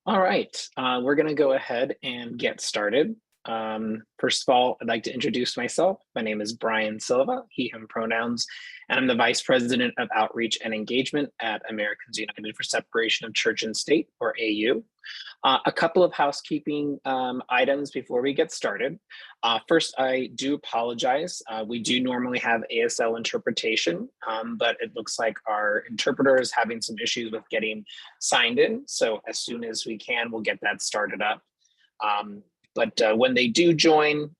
All right, we're going to go ahead and get started. First of all, I'd like to introduce myself. My name is Brian Silva, he, him pronouns, and I'm the Vice President of Outreach and Engagement at Americans United for Separation of Church and State, or AU. A couple of housekeeping items before we get started. First, I do apologize. We do normally have ASL interpretation, but it looks like our interpreter is having some issues with getting signed in. So as soon as we can, we'll get that started up. But when they do join,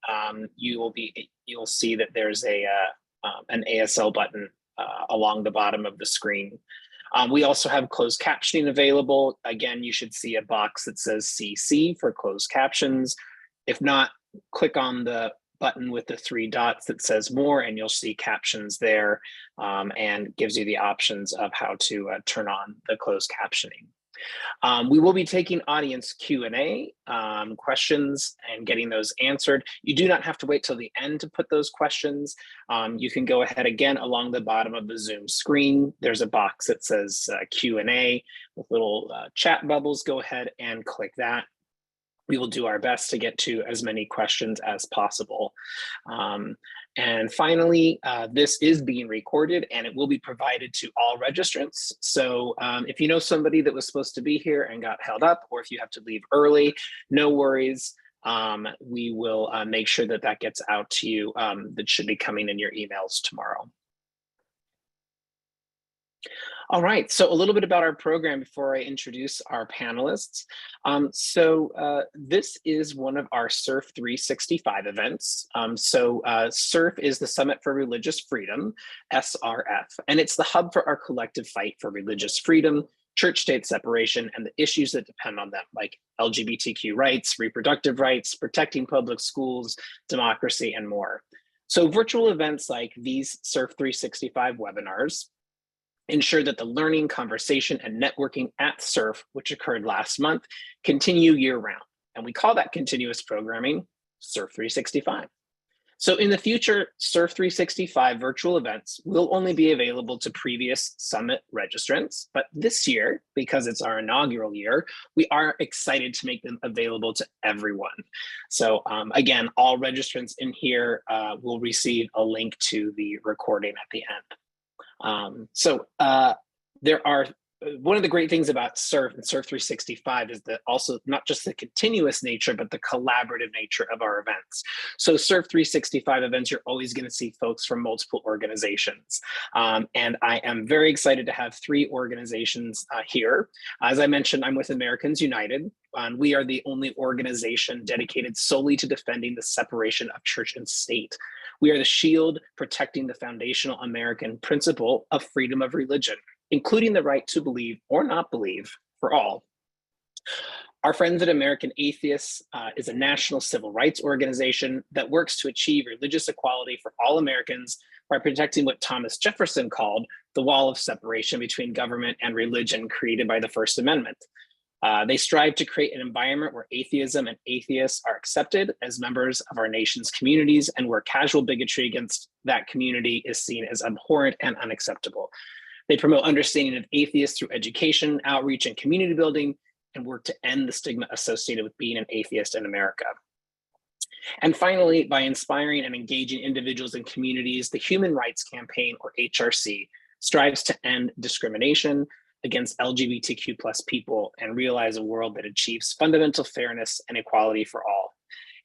you'll see that there's an ASL button along the bottom of the screen. We also have closed captioning available. Again, you should see a box that says CC for closed captions. If not, click on the button with the three dots that says more, and you'll see captions there, and gives you the options of how to turn on the closed captioning. We will be taking audience Q&A, questions, and getting those answered. You do not have to wait till the end to put those questions. You can go ahead again along the bottom of the Zoom screen. There's a box that says Q&A with little chat bubbles. Go ahead and click that. We will do our best to get to as many questions as possible. And finally, this is being recorded and it will be provided to all registrants. So if you know somebody that was supposed to be here and got held up, or if you have to leave early, no worries. We will make sure that that gets out to you. That should be coming in your emails tomorrow. All right, so a little bit about our program before I introduce our panelists. This is one of our SURF 365 events. SURF is the Summit for Religious Freedom, SRF, and it's the hub for our collective fight for religious freedom, church-state separation, and the issues that depend on them, like LGBTQ rights, reproductive rights, protecting public schools, democracy, and more. So virtual events like these SURF 365 webinars ensure that the learning, conversation, and networking at SURF, which occurred last month, continue year-round. And we call that continuous programming SURF 365. So in the future, SURF 365 virtual events will only be available to previous Summit registrants, but this year, because it's our inaugural year, we are excited to make them available to everyone. So again, all registrants in here will receive a link to the recording at the end. There are, one of the great things about SURF and SURF 365 is that also not just the continuous nature, but the collaborative nature of our events. So SURF 365 events, you're always going to see folks from multiple organizations. And I am very excited to have three organizations here. As I mentioned, I'm with Americans United. We are the only organization dedicated solely to defending the separation of church and state. We are the shield protecting the foundational American principle of freedom of religion, including the right to believe or not believe for all. Our friends at American Atheists is a national civil rights organization that works to achieve religious equality for all Americans by protecting what Thomas Jefferson called the wall of separation between government and religion created by the First Amendment. They strive to create an environment where atheism and atheists are accepted as members of our nation's communities and where casual bigotry against that community is seen as abhorrent and unacceptable. They promote understanding of atheists through education, outreach, and community building, and work to end the stigma associated with being an atheist in America. And finally, by inspiring and engaging individuals and communities, the Human Rights Campaign, or HRC, strives to end discrimination against LGBTQ+ people and realize a world that achieves fundamental fairness and equality for all.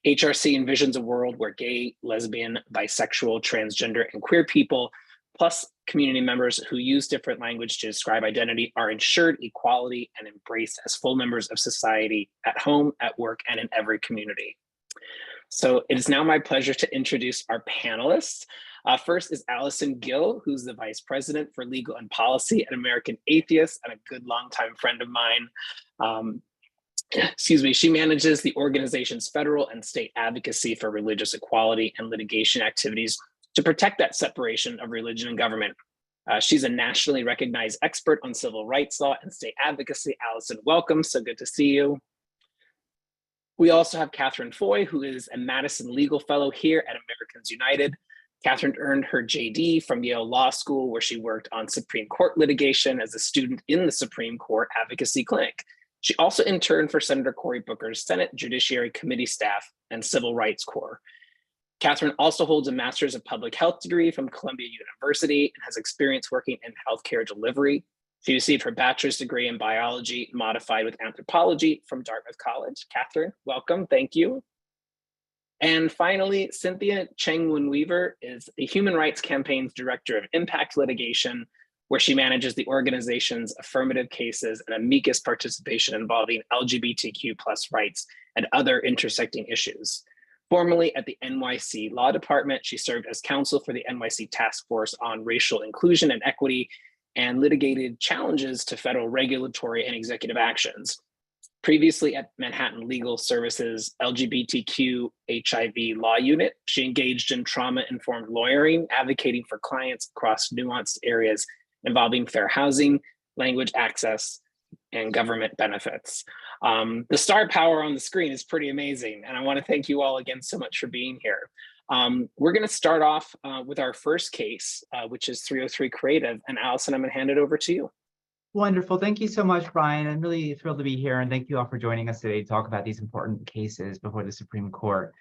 HRC envisions a world where gay, lesbian, bisexual, transgender, and queer people, plus community members who use different language to describe identity, are ensured equality and embraced as full members of society at home, at work, and in every community. So it is now my pleasure to introduce our panelists. First is Alison Gill, who's the Vice President for Legal and Policy at American Atheists and a good longtime friend of mine. She manages the organization's federal and state advocacy for religious equality and litigation activities to protect that separation of religion and government. She's a nationally recognized expert on civil rights law and state advocacy. Alison, welcome, so good to see you. We also have Feuille, who is a Madison legal fellow here at Americans United. Catherine earned her JD from Yale Law School, where she worked on Supreme Court litigation as a student in the Supreme Court Advocacy Clinic. She also interned for Senator Cory Booker's Senate Judiciary Committee staff and Civil Rights Corps. Catherine also holds a Master's of Public Health degree from Columbia University and has experience working in healthcare delivery. She received her bachelor's degree in biology modified with anthropology from Dartmouth College. Catherine, welcome, thank you. And finally, Cynthia Cheng-Wun Weaver is the Human Rights Campaign's Director of Impact Litigation, where she manages the organization's affirmative cases and amicus participation involving LGBTQ+ rights and other intersecting issues. Formerly at the NYC Law Department, she served as counsel for the NYC Task Force on Racial Inclusion and Equity and litigated challenges to federal regulatory and executive actions. Previously at Manhattan Legal Services LGBTQ HIV Law Unit, she engaged in trauma-informed lawyering, advocating for clients across nuanced areas involving fair housing, language access, and government benefits. The star power on the screen is pretty amazing, and I want to thank you all again so much for being here. We're going to start off with our first case, which is 303 Creative, and Alison, I'm going to hand it over to you. Wonderful. Thank you so much, Brian. I'm really thrilled to be here, and thank you all for joining us today to talk about these important cases before the Supreme Court.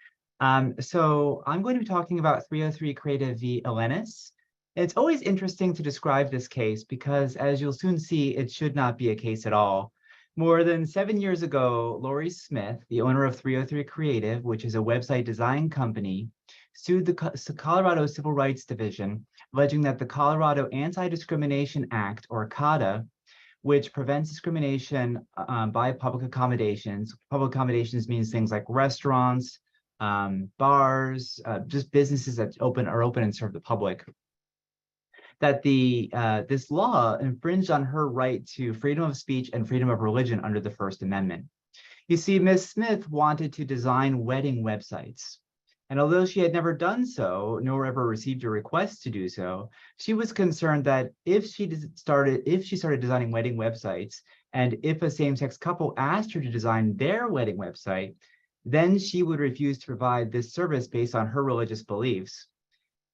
So I'm going to be talking about 303 Creative v. Elenis. It's always interesting to describe this case because, as you'll soon see, it should not be a case at all. More than 7 years ago, Lori Smith, the owner of 303 Creative, which is a website design company, sued the Colorado Civil Rights Division, alleging that the Colorado Anti-Discrimination Act, or CADA, which prevents discrimination by public accommodations. Public accommodations means things like restaurants, bars, just businesses that are open and serve the public. That this law infringed on her right to freedom of speech and freedom of religion under the First Amendment. You see, Ms. Smith wanted to design wedding websites. And although she had never done so, nor ever received a request to do so, she was concerned that if she started designing wedding websites, and if a same-sex couple asked her to design their wedding website, then she would refuse to provide this service based on her religious beliefs.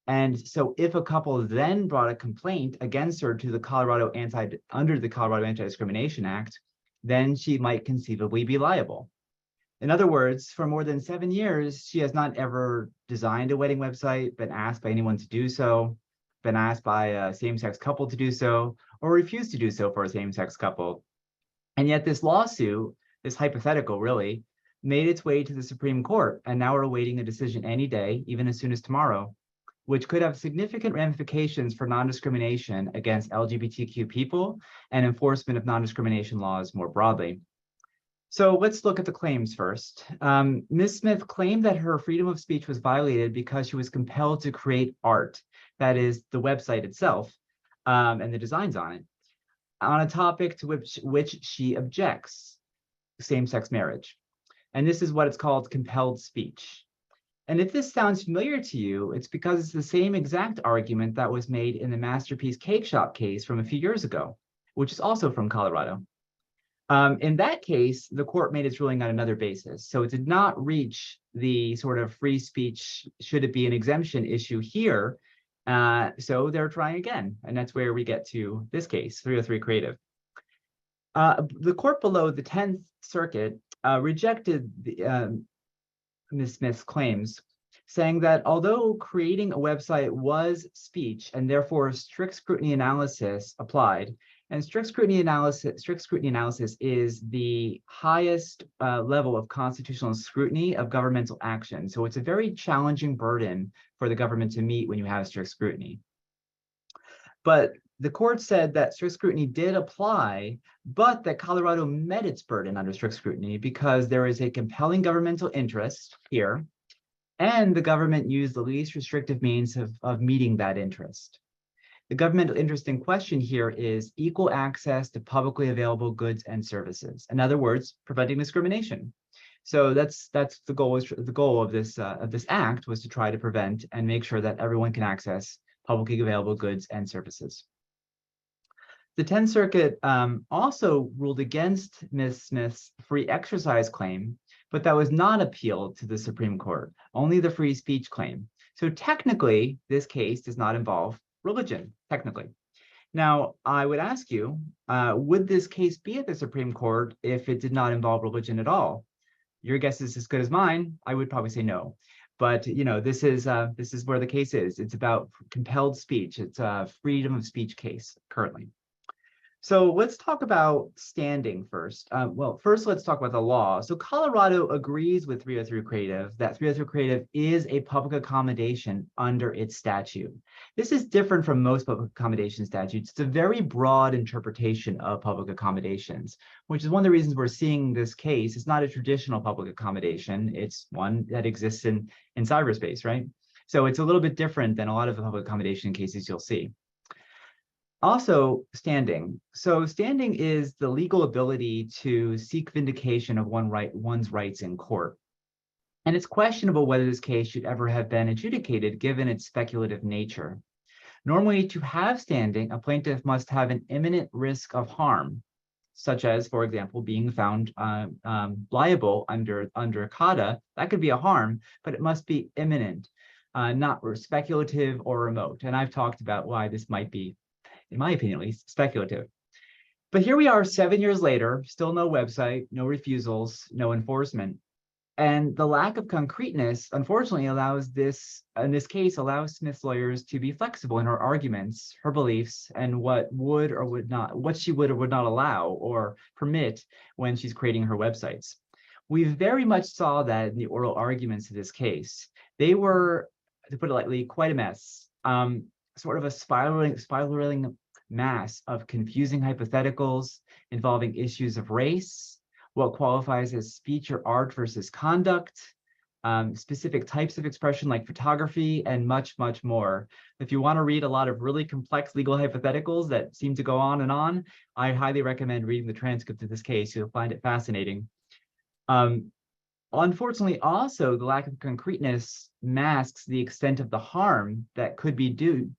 And so if a couple then brought a complaint against her to the under the Colorado Anti-Discrimination Act, then she might conceivably be liable. In other words, for more than 7 years, she has not ever designed a wedding website, been asked by anyone to do so, been asked by a same-sex couple to do so, or refused to do so for a same-sex couple. And yet this lawsuit, this hypothetical really, made its way to the Supreme Court, and now we're awaiting a decision any day, even as soon as tomorrow, which could have significant ramifications for non-discrimination against LGBTQ people and enforcement of non-discrimination laws more broadly. So let's look at the claims first. Ms. Smith claimed that her freedom of speech was violated because she was compelled to create art, that is, the website itself, and the designs on it, on a topic to which she objects, same-sex marriage. And this is what it's called compelled speech. And if this sounds familiar to you, it's because it's the same exact argument that was made in the Masterpiece Cake Shop case from a few years ago, which is also from Colorado. In that case, the court made its ruling on another basis. So it did not reach the sort of free speech, should it be an exemption issue here. So they're trying again. And that's where we get to this case, 303 Creative. The court below, the 10th Circuit, rejected Ms. Smith's claims, saying that although creating a website was speech and therefore strict scrutiny analysis applied, and strict scrutiny analysis is the highest level of constitutional scrutiny of governmental action. So it's a very challenging burden for the government to meet when you have strict scrutiny. But the court said that strict scrutiny did apply, but that Colorado met its burden under strict scrutiny because there is a compelling governmental interest here, and the government used the least restrictive means of meeting that interest. The governmental interest in question here is equal access to publicly available goods and services. In other words, preventing discrimination. So that's the goal. The goal of this act was to try to prevent and make sure that everyone can access publicly available goods and services. The 10th Circuit also ruled against Ms. Smith's free exercise claim, but that was not appealed to the Supreme Court, only the free speech claim. So technically, this case does not involve religion, technically. Now, I would ask you, would this case be at the Supreme Court if it did not involve religion at all? Your guess is as good as mine. I would probably say no. But this is where the case is. It's about compelled speech. It's a freedom of speech case currently. So let's talk about standing first. Well, first, let's talk about the law. So Colorado agrees with 303 Creative that 303 Creative is a public accommodation under its statute. This is different from most public accommodation statutes. It's a very broad interpretation of public accommodations, which is one of the reasons we're seeing this case. It's not a traditional public accommodation. It's one that exists in cyberspace, right? So it's a little bit different than a lot of the public accommodation cases you'll see. Also, standing. So standing is the legal ability to seek vindication of one's rights in court. And it's questionable whether this case should ever have been adjudicated given its speculative nature. Normally, to have standing, a plaintiff must have an imminent risk of harm, such as, for example, being found liable under CADA. That could be a harm, but it must be imminent, not speculative or remote. And I've talked about why this might be, in my opinion at least, speculative. But here we are 7 years later, still no website, no refusals, no enforcement. And the lack of concreteness, unfortunately, allows this Smith's lawyers to be flexible in her arguments, her beliefs, and what she would or would not allow or permit when she's creating her websites. We very much saw that in the oral arguments of this case. They were, to put it lightly, quite a mess. Sort of a spiraling mass of confusing hypotheticals involving issues of race, what qualifies as speech or art versus conduct, specific types of expression like photography, and much, much more. If you want to read a lot of really complex legal hypotheticals that seem to go on and on, I highly recommend reading the transcript of this case. You'll find it fascinating. Unfortunately, also, the lack of concreteness masks the extent of the harm that could be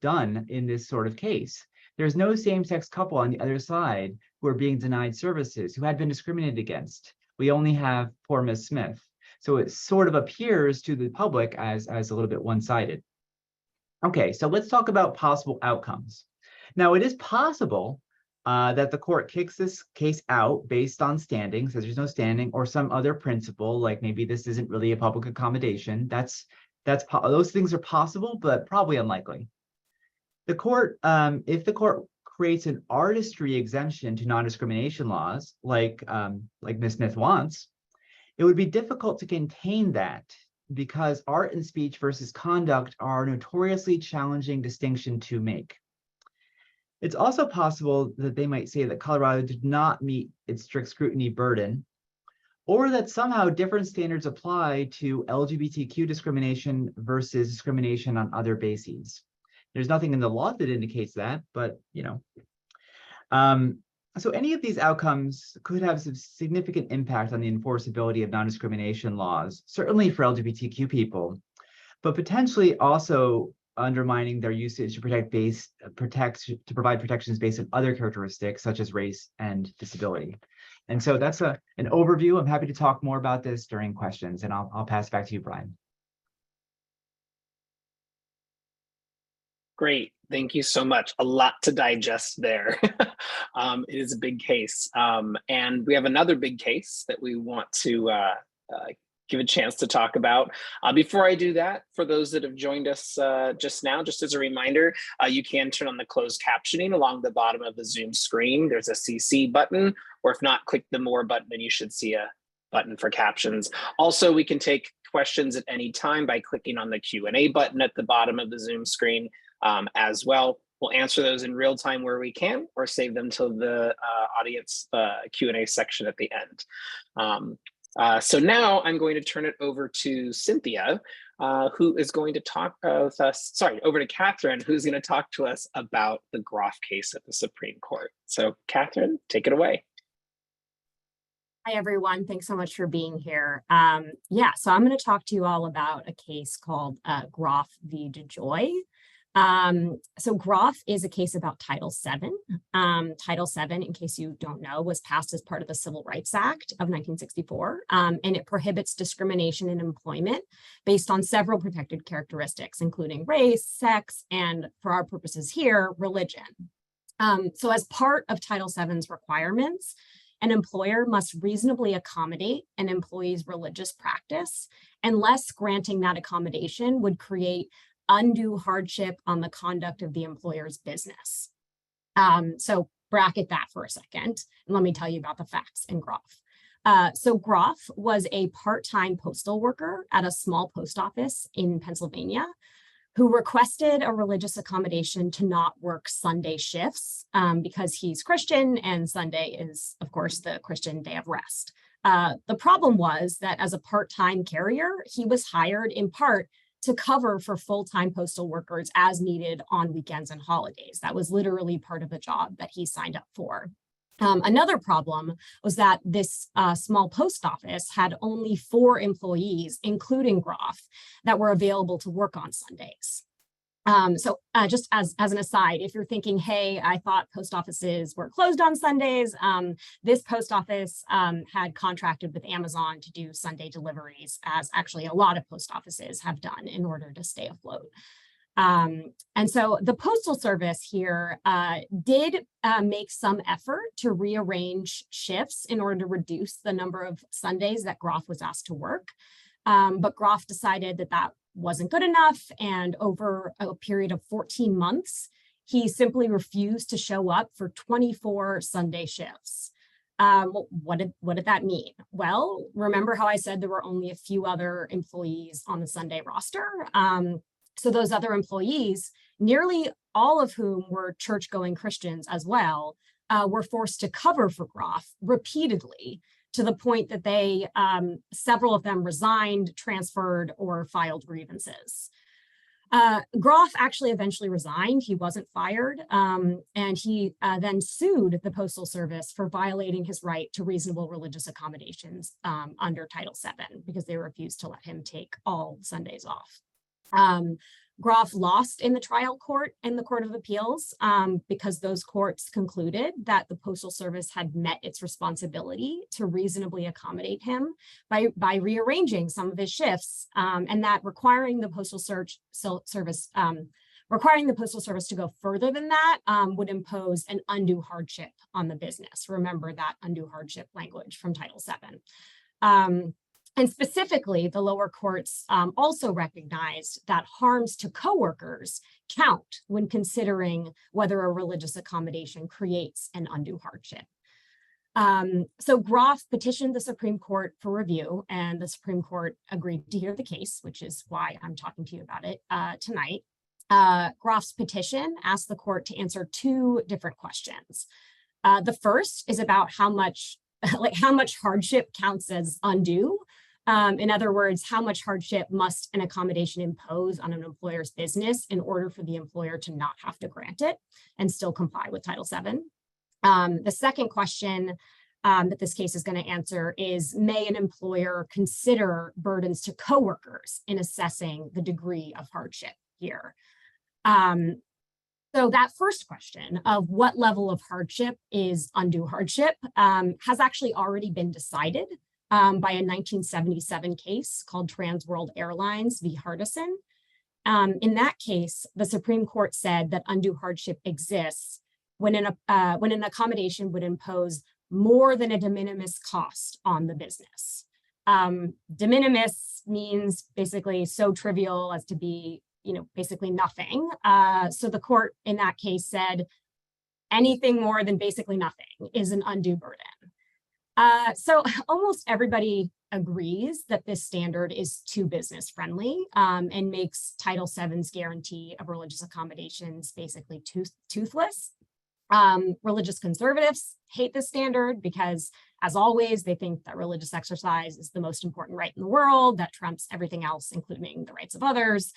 done in this sort of case. There's no same-sex couple on the other side who are being denied services, who had been discriminated against. We only have poor Ms. Smith. So it sort of appears to the public as a little bit one-sided. Okay, so let's talk about possible outcomes. Now, it is possible that the court kicks this case out based on standing, says there's no standing, or some other principle, like maybe this isn't really a public accommodation. Those things are possible, but probably unlikely. The court, if the court creates an artistry exemption to non-discrimination laws, like Ms. Smith wants, it would be difficult to contain that because art and speech versus conduct are a notoriously challenging distinction to make. It's also possible that they might say that Colorado did not meet its strict scrutiny burden, or that somehow different standards apply to LGBTQ discrimination versus discrimination on other bases. There's nothing in the law that indicates that, but so any of these outcomes could have some significant impact on the enforceability of non-discrimination laws, certainly for LGBTQ people, but potentially also undermining their usage to provide protections based on other characteristics such as race and disability. And so that's an overview. I'm happy to talk more about this during questions, and I'll pass it back to you, Brian. Great. Thank you so much. A lot to digest there. It is a big case. And we have another big case that we want to give a chance to talk about. Before I do that, for those that have joined us just now, just as a reminder, you can turn on the closed captioning along the bottom of the Zoom screen. There's a CC button, or if not, click the More button and you should see a button for captions. Also, we can take questions at any time by clicking on the Q&A button at the bottom of the Zoom screen as well. We'll answer those in real time where we can, or save them till the audience Q&A section at the end. So now I'm going to turn it over to Cynthia, who is going to talk with us, over to Catherine, who's going to talk to us about the Groff case at the Supreme Court. So Catherine, take it away. Hi, everyone. Thanks so much for being here. So I'm going to talk to you all about a case called Groff v. DeJoy. So Groff is a case about Title VII. Title VII, in case you don't know, was passed as part of the Civil Rights Act of 1964, and it prohibits discrimination in employment based on several protected characteristics, including race, sex, and for our purposes here, religion. So as part of Title VII's requirements, an employer must reasonably accommodate an employee's religious practice unless granting that accommodation would create undue hardship on the conduct of the employer's business. So bracket that for a second, and let me tell you about the facts in Groff. So Groff was a part-time postal worker at a small post office in Pennsylvania who requested a religious accommodation to not work Sunday shifts because he's Christian and Sunday is, of course, the Christian day of rest. The problem was that as a part-time carrier, he was hired in part to cover for full-time postal workers as needed on weekends and holidays. That was literally part of the job that he signed up for. Another problem was that this small post office had only 4 employees, including Groff, that were available to work on Sundays. So just as an aside, if you're thinking, hey, I thought post offices were closed on Sundays, this post office had contracted with Amazon to do Sunday deliveries, as actually a lot of post offices have done in order to stay afloat. And so the Postal Service here did make some effort to rearrange shifts in order to reduce the number of Sundays that Groff was asked to work. But Groff decided that that wasn't good enough. And over a period of 14 months, he simply refused to show up for 24 Sunday shifts. What did that mean? Well, remember how I said there were only a few other employees on the Sunday roster? So those other employees, nearly all of whom were church-going Christians as well, were forced to cover for Groff repeatedly, to the point that they, several of them resigned, transferred, or filed grievances. Groff actually eventually resigned. He wasn't fired, and he then sued the Postal Service for violating his right to reasonable religious accommodations under Title VII because they refused to let him take all Sundays off. Groff lost in the trial court and the Court of Appeals because those courts concluded that the Postal Service had met its responsibility to reasonably accommodate him by rearranging some of his shifts, and that requiring the Postal Service to go further than that would impose an undue hardship on the business. Remember that undue hardship language from Title VII. And specifically, the lower courts also recognized that harms to coworkers count when considering whether a religious accommodation creates an undue hardship. So Groff petitioned the Supreme Court for review, and the Supreme Court agreed to hear the case, which is why I'm talking to you about it tonight. Groff's petition asked the court to answer 2 different questions. The first is about how much hardship counts as undue. In other words, how much hardship must an accommodation impose on an employer's business in order for the employer to not have to grant it and still comply with Title VII? The second question that this case is going to answer is, may an employer consider burdens to coworkers in assessing the degree of hardship here? So that first question of what level of hardship is undue hardship has actually already been decided by a 1977 case called Trans World Airlines v. Hardison. In that case, the Supreme Court said that undue hardship exists when an accommodation would impose more than a de minimis cost on the business. De minimis means basically so trivial as to be, basically nothing. So the court in that case said anything more than basically nothing is an undue burden. So almost everybody agrees that this standard is too business friendly and makes Title VII's guarantee of religious accommodations basically toothless. Religious conservatives hate this standard because, as always, they think that religious exercise is the most important right in the world that trumps everything else, including the rights of others.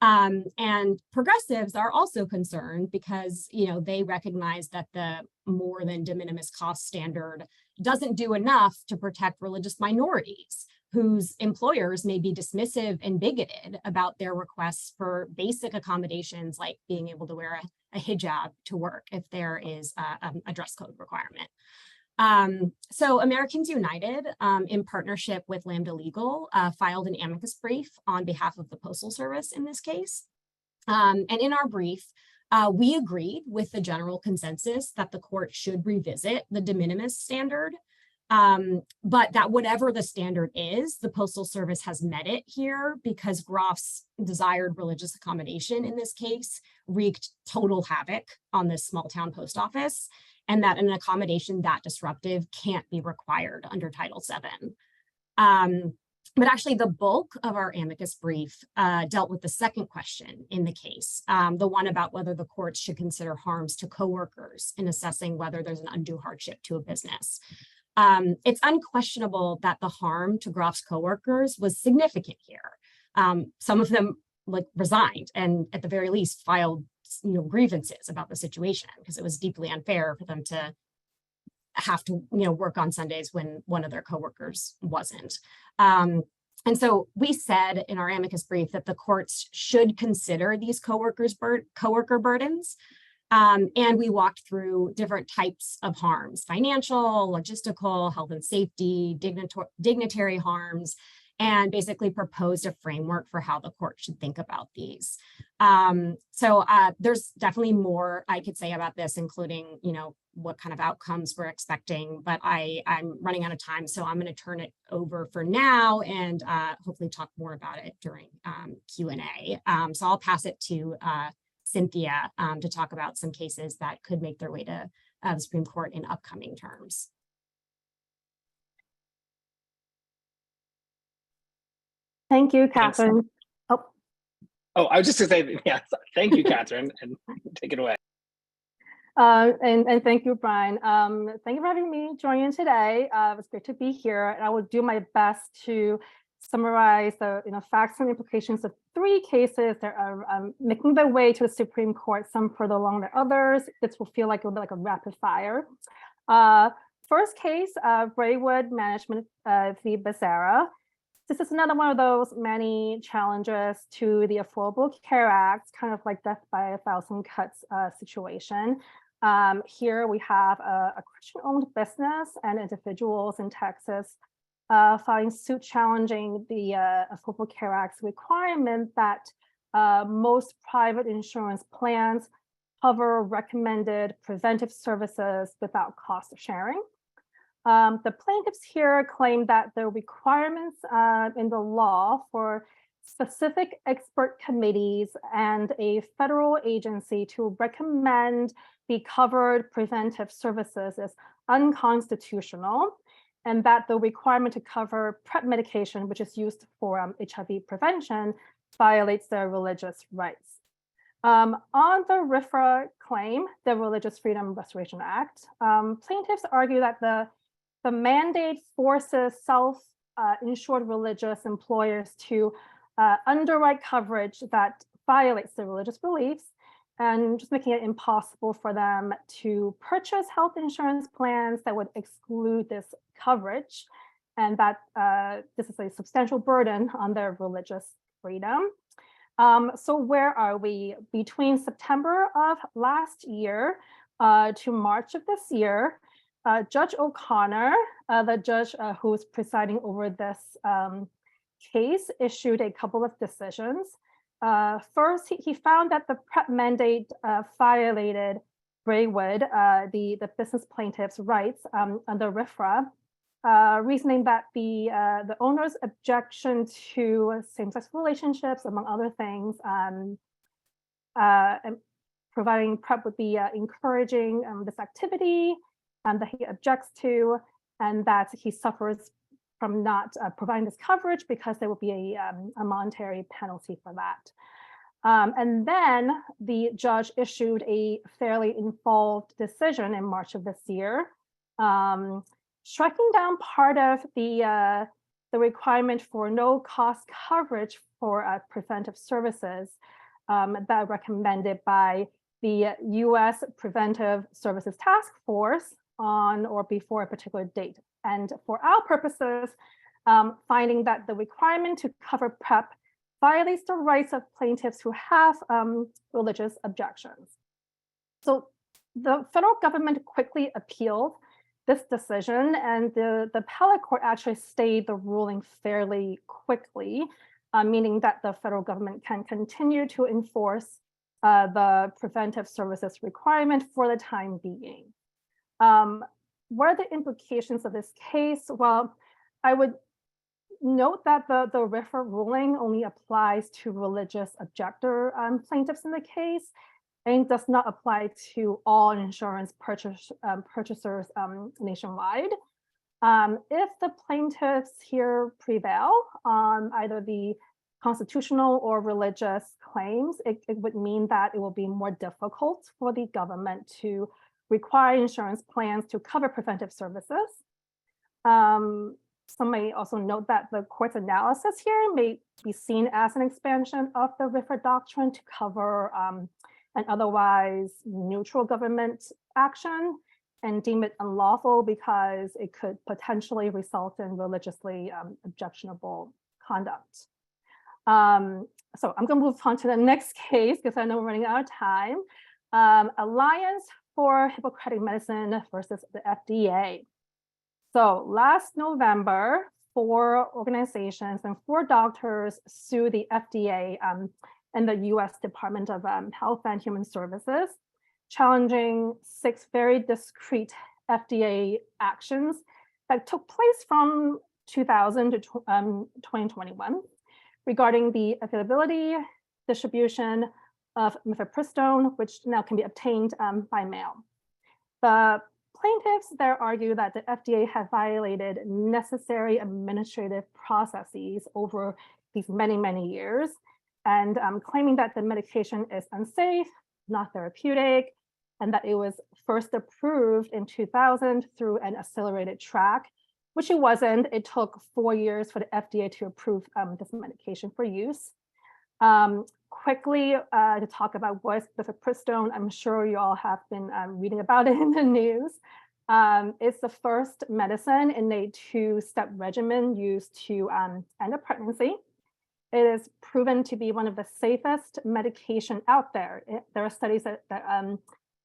And progressives are also concerned because, they recognize that the more than de minimis cost standard doesn't do enough to protect religious minorities whose employers may be dismissive and bigoted about their requests for basic accommodations like being able to wear a hijab to work if there is a dress code requirement. So Americans United, in partnership with Lambda Legal, filed an amicus brief on behalf of the Postal Service in this case. And in our brief, We agreed with the general consensus that the court should revisit the de minimis standard, but that whatever the standard is, the Postal Service has met it here because Groff's desired religious accommodation in this case wreaked total havoc on this small town post office, and that an accommodation that disruptive can't be required under Title VII. But actually, the bulk of our amicus brief dealt with the second question in the case, the one about whether the courts should consider harms to coworkers in assessing whether there's an undue hardship to a business. It's unquestionable that the harm to Groff's coworkers was significant here. Some of them resigned and at the very least filed grievances about the situation because it was deeply unfair for them to have to work on Sundays when one of their coworkers wasn't. And so we said in our amicus brief that the courts should consider these coworker burdens. And we walked through different types of harms: financial, logistical, health and safety, dignitary harms, and basically proposed a framework for how the court should think about these. So there's definitely more I could say about this, including, what kind of outcomes we're expecting, but I'm running out of time, so I'm going to turn it over for now and hopefully talk more about it during Q&A. So I'll pass it to Cynthia to talk about some cases that could make their way to the Supreme Court in upcoming terms. Thank you, Catherine. Oh, I was just going to say, yeah, thank you, Catherine, and take it away. And thank you, Brian. Thank you for having me join in today. It was great to be here, and I will do my best to summarize the facts and implications of 3 cases that are making their way to the Supreme Court, some further along than others. This will feel like it'll be like a rapid fire. First case, Braywood Management v. Becerra. This is another one of those many challenges to the Affordable Care Act, kind of like death by 1,000 cuts situation. Here we have a Christian-owned business and individuals in Texas filing suit challenging the Affordable Care Act's requirement that most private insurance plans cover recommended preventive services without cost sharing. The plaintiffs here claim that the requirements in the law for specific expert committees and a federal agency to recommend the covered preventive services is unconstitutional, and that the requirement to cover PrEP medication, which is used for HIV prevention, violates their religious rights. On the RFRA claim, the Religious Freedom Restoration Act, plaintiffs argue that the mandate forces self-insured religious employers to underwrite coverage that violates their religious beliefs, and just making it impossible for them to purchase health insurance plans that would exclude this coverage, and that this is a substantial burden on their religious freedom. So where are we? Between September of last year to March of this year, Judge O'Connor, the judge who's presiding over this case, issued a couple of decisions. First, he found that the PrEP mandate violated Braywood, the business plaintiff's rights under RFRA, reasoning that the owner's objection to same-sex relationships, among other things, and providing PrEP would be encouraging this activity that he objects to, and that he suffers from not providing this coverage because there will be a monetary penalty for that. And then the judge issued a fairly involved decision in March of this year, striking down part of the requirement for no cost coverage for preventive services that recommended by the U.S. Preventive Services Task Force on or before a particular date. And for our purposes, finding that the requirement to cover PrEP violates the rights of plaintiffs who have religious objections. So the federal government quickly appealed this decision, and the appellate court actually stayed the ruling fairly quickly, meaning that the federal government can continue to enforce the preventive services requirement for the time being. What are the implications of this case? Well, I would note that the RFRA ruling only applies to religious objector plaintiffs in the case and does not apply to all insurance purchasers nationwide. If the plaintiffs here prevail on either the constitutional or religious claims, it would mean that it will be more difficult for the government to require insurance plans to cover preventive services. Some may also note that the court's analysis here may be seen as an expansion of the RFRA doctrine to cover an otherwise neutral government action and deem it unlawful because it could potentially result in religiously objectionable conduct. So I'm going to move on to the next case because I know we're running out of time. Alliance for Hippocratic Medicine versus the FDA. So last November, 4 organizations and 4 doctors sued the FDA and the US Department of Health and Human Services, challenging 6 very discrete FDA actions that took place from 2000 to 2021 regarding the availability, distribution of mifepristone, which now can be obtained by mail. The plaintiffs there argue that the FDA had violated necessary administrative processes over these many, many years, and claiming that the medication is unsafe, not therapeutic, and that it was first approved in 2000 through an accelerated track, which it wasn't. It took 4 years for the FDA to approve this medication for use. Quickly to talk about what is mifepristone, I'm sure you all have been reading about it in the news. It's the first medicine in a 2-step regimen used to end a pregnancy. It is proven to be one of the safest medication out there. There are studies that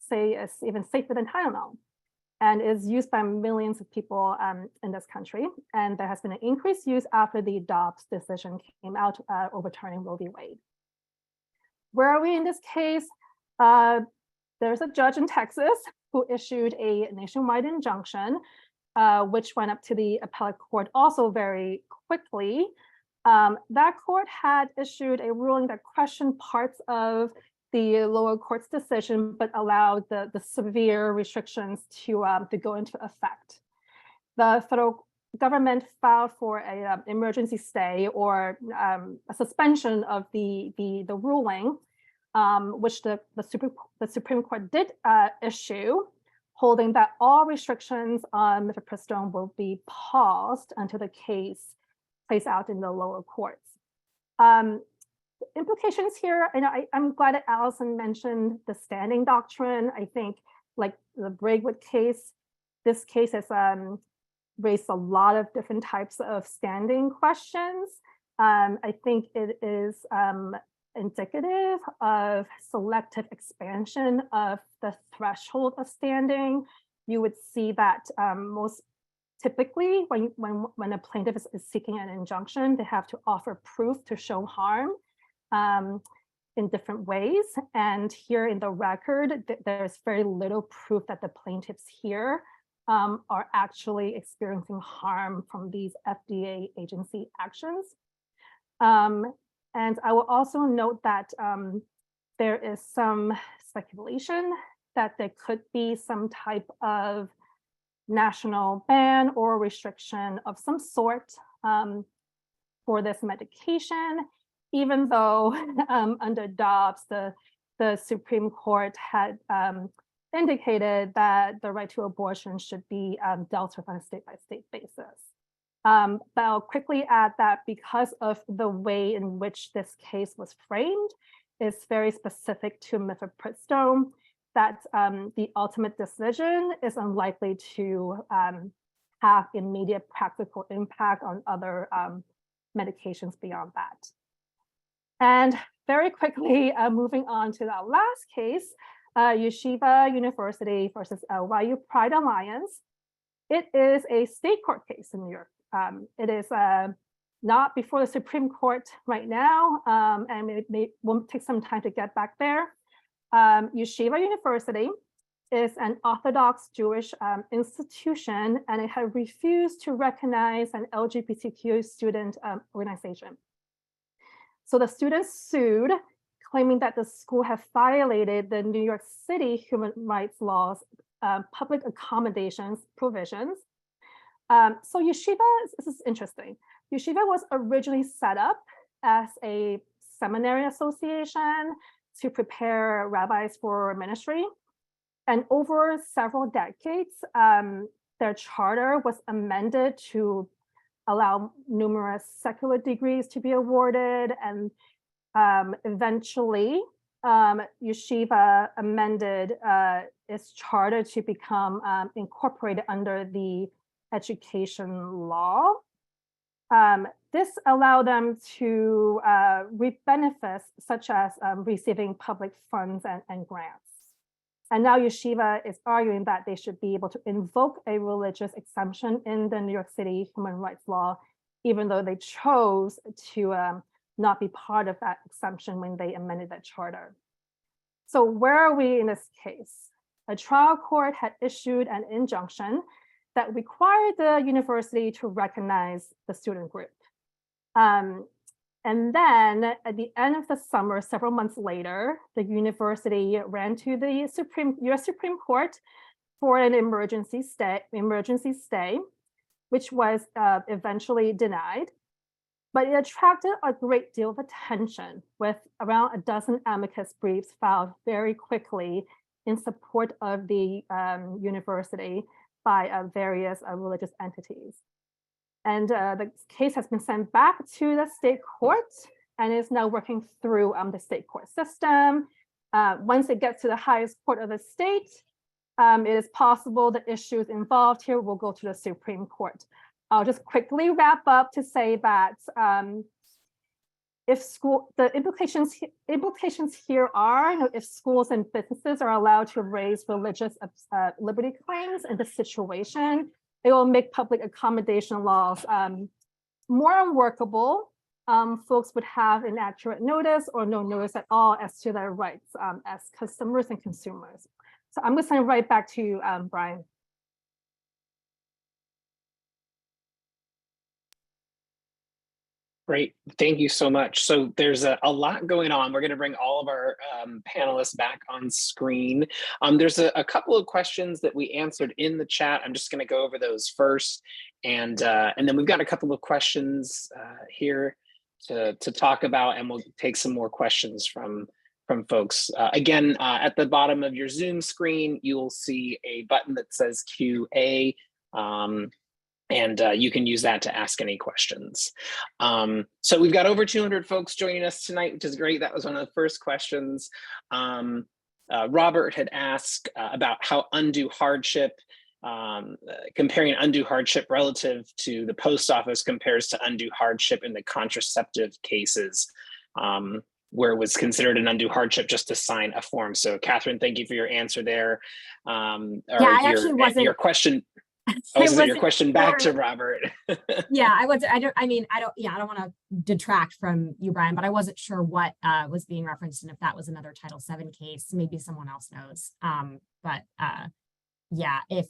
say it's even safer than Tylenol, and is used by millions of people in this country. And there has been an increased use after the Dobbs decision came out overturning Roe v. Wade. Where are we in this case? There's a judge in Texas who issued a nationwide injunction, which went up to the appellate court also very quickly. That court had issued a ruling that questioned parts of the lower court's decision, but allowed the severe restrictions to go into effect. The federal government filed for an emergency stay or a suspension of the ruling, which the Supreme Court did issue, holding that all restrictions on mifepristone will be paused until the case plays out in the lower courts. Implications here, I'm glad that Alison mentioned the standing doctrine. I think, like the Braidwood case, this case has raised a lot of different types of standing questions. I think it is indicative of selective expansion of the threshold of standing. You would see that most typically when a plaintiff is seeking an injunction, they have to offer proof to show harm in different ways. And here in the record, there's very little proof that the plaintiffs here are actually experiencing harm from these FDA agency actions. And I will also note that there is some speculation that there could be some type of national ban or restriction of some sort for this medication, even though under Dobbs, the Supreme Court had indicated that the right to abortion should be dealt with on a state-by-state basis. But I'll quickly add that because of the way in which this case was framed, it's very specific to mifepristone, that the ultimate decision is unlikely to have immediate practical impact on other medications beyond that. And very quickly, moving on to the last case, Yeshiva University versus NYU Pride Alliance. It is a state court case in New York. It is not before the Supreme Court right now, and it won't take some time to get back there. Yeshiva University is an Orthodox Jewish institution, and it had refused to recognize an LGBTQ student organization. So the students sued, claiming that the school had violated the New York City human rights laws, public accommodations provisions. So yeshiva, this is interesting. Yeshiva was originally set up as a seminary association to prepare rabbis for ministry. And over several decades, their charter was amended to allow numerous secular degrees to be awarded. And eventually, Yeshiva amended its charter to become incorporated under the education law. This allowed them to reap benefits such as receiving public funds and grants. And now Yeshiva is arguing that they should be able to invoke a religious exemption in the New York City human rights law, even though they chose to not be part of that exemption when they amended that charter. So where are we in this case? A trial court had issued an injunction that required the university to recognize the student group. And then at the end of the summer, several months later, the university ran to the US Supreme Court for an emergency stay, which was eventually denied. But it attracted a great deal of attention, with around a dozen amicus briefs filed very quickly in support of the university by various religious entities. And the case has been sent back to the state court and is now working through the state court system. Once it gets to the highest court of the state, it is possible the issues involved here will go to the Supreme Court. I'll just quickly wrap up to say that the implications here are, if schools and businesses are allowed to raise religious liberty claims in this situation, it will make public accommodation laws more unworkable. Folks would have inaccurate notice or no notice at all as to their rights as customers and consumers. So I'm going to send it right back to you, Brian. Great, thank you so much. So there's a lot going on. We're going to bring all of our panelists back on screen. There's a couple of questions that we answered in the chat. I'm just going to go over those first, and then we've got a couple of questions here to talk about, and we'll take some more questions from folks. Again, at the bottom of your Zoom screen, you will see a button that says QA. And you can use that to ask any questions. So we've got over 200 folks joining us tonight, which is great. That was one of the first questions. Robert had asked about how undue hardship, comparing undue hardship relative to the post office compares to undue hardship in the contraceptive cases, where it was considered an undue hardship just to sign a form. So Catherine, thank you for your answer there. Your question. Oh, is your question back to Robert? Yeah, I don't want to detract from you, Brian, but I wasn't sure what was being referenced and if that was another Title VII case. Maybe someone else knows. Yeah, if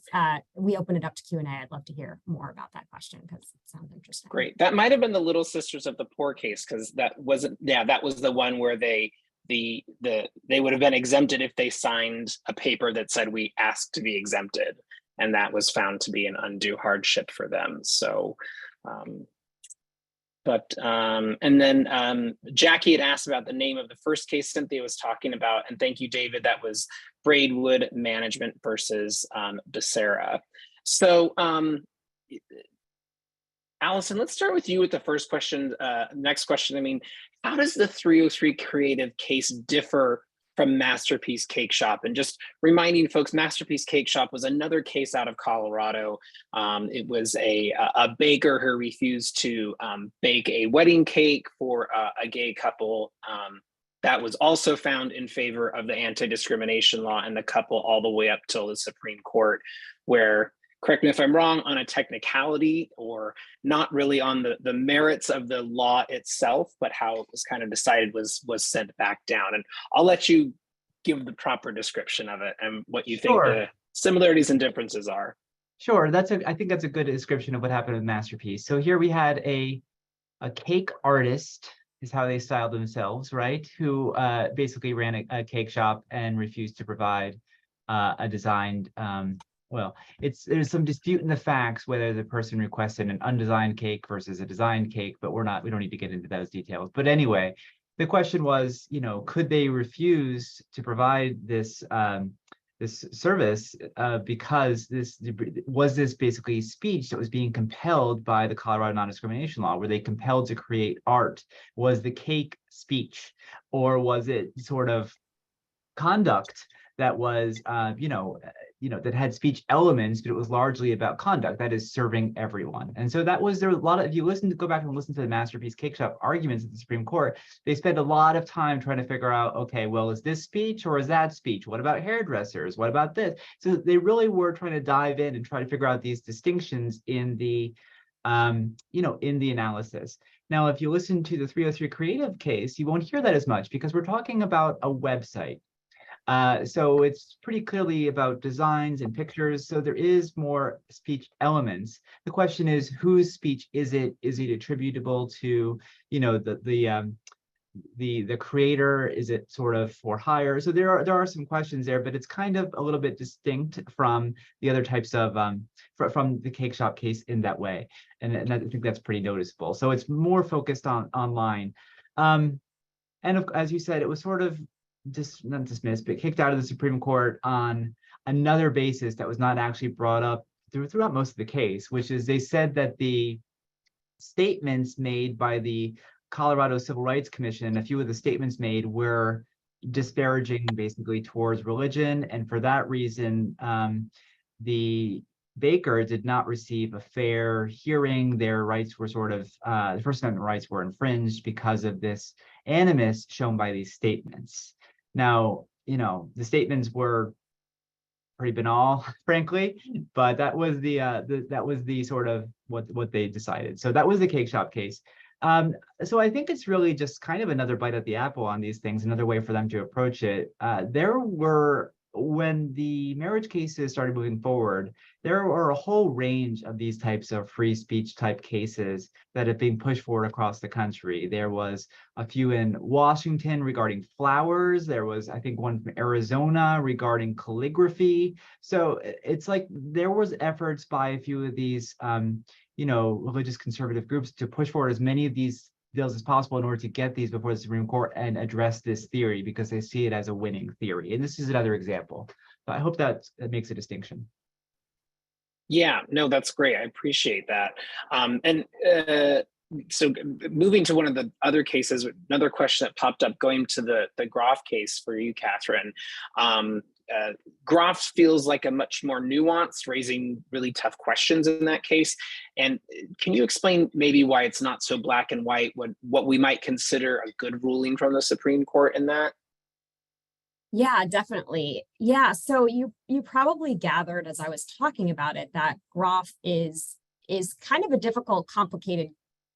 we open it up to Q&A, I'd love to hear more about that question because it sounds interesting. Great. That might have been the Little Sisters of the Poor case, because that wasn't. Yeah, that was the one where they would have been exempted if they signed a paper that said we asked to be exempted. And that was found to be an undue hardship for them. So, and then Jackie had asked about the name of the first case Cynthia was talking about, and thank you, David. That was Braidwood Management versus Becerra. So, Alison, let's start with you with the first question. Next question. I mean, how does the 303 Creative case differ from Masterpiece Cake Shop? And just reminding folks, Masterpiece Cake Shop was another case out of Colorado. It was a baker who refused to bake a wedding cake for a gay couple. That was also found in favor of the anti-discrimination law and the couple all the way up till the Supreme Court, where, correct me if I'm wrong, on a technicality or not really on the merits of the law itself, but how it was kind of decided was sent back down. And I'll let you give the proper description of it and what you think Sure. the similarities and differences are. Sure, I think that's a good description of what happened with Masterpiece. So here we had a cake artist, is how they styled themselves, right? Who basically ran a cake shop and refused to provide a designed, well, there's some dispute in the facts whether the person requested an undesigned cake versus a designed cake, but we don't need to get into those details. But anyway, the question was, could they refuse to provide this this service because this was basically speech that was being compelled by the Colorado non-discrimination law? Were they compelled to create art? Was the cake speech, or was it sort of conduct that was that had speech elements, but it was largely about conduct, that is serving everyone? And so that was, there were a lot of, if you go back and listen to the Masterpiece Cake Shop arguments at the Supreme Court, they spent a lot of time trying to figure out, okay, well, is this speech or is that speech? What about hairdressers? What about this? So they really were trying to dive in and try to figure out these distinctions in the in the analysis. Now, if you listen to the 303 Creative case, you won't hear that as much because we're talking about a website. So it's pretty clearly about designs and pictures. So there is more speech elements. The question is, whose speech is it? Is it attributable to, the creator? Is it sort of for hire? So there are some questions there, but it's kind of a little bit distinct from the other types of from the cake shop case in that way, and I think that's pretty noticeable. So it's more focused on online, and as you said, it was sort of not dismissed, but kicked out of the Supreme Court on another basis that was not actually brought up throughout most of the case, which is they said that the statements made by the Colorado Civil Rights Commission, a few of the statements made were disparaging basically towards religion, and for that reason, the Baker did not receive a fair hearing. Their rights were sort of, the First Amendment rights were infringed because of this animus shown by these statements. Now, the statements were pretty banal, frankly, but that was the sort of what they decided. So that was the cake shop case. So I think it's really just kind of another bite at the apple on these things, another way for them to approach it. When the marriage cases started moving forward, there were a whole range of these types of free speech type cases that have been pushed forward across the country. There was a few in Washington regarding flowers. There was, I think, one from Arizona regarding calligraphy. So it's like there was efforts by a few of these, religious conservative groups to push forward as many of these bills as possible in order to get these before the Supreme Court and address this theory because they see it as a winning theory. And this is another example. But I hope that makes a distinction. Yeah, no, that's great. I appreciate that. So moving to one of the other cases, another question that popped up going to the Groff case for you, Catherine. Groff feels like a much more nuanced, raising really tough questions in that case. And can you explain maybe why it's not so black and white, what we might consider a good ruling from the Supreme Court in that? Yeah, definitely. Yeah, so you probably gathered as I was talking about it that Groff is kind of a difficult, complicated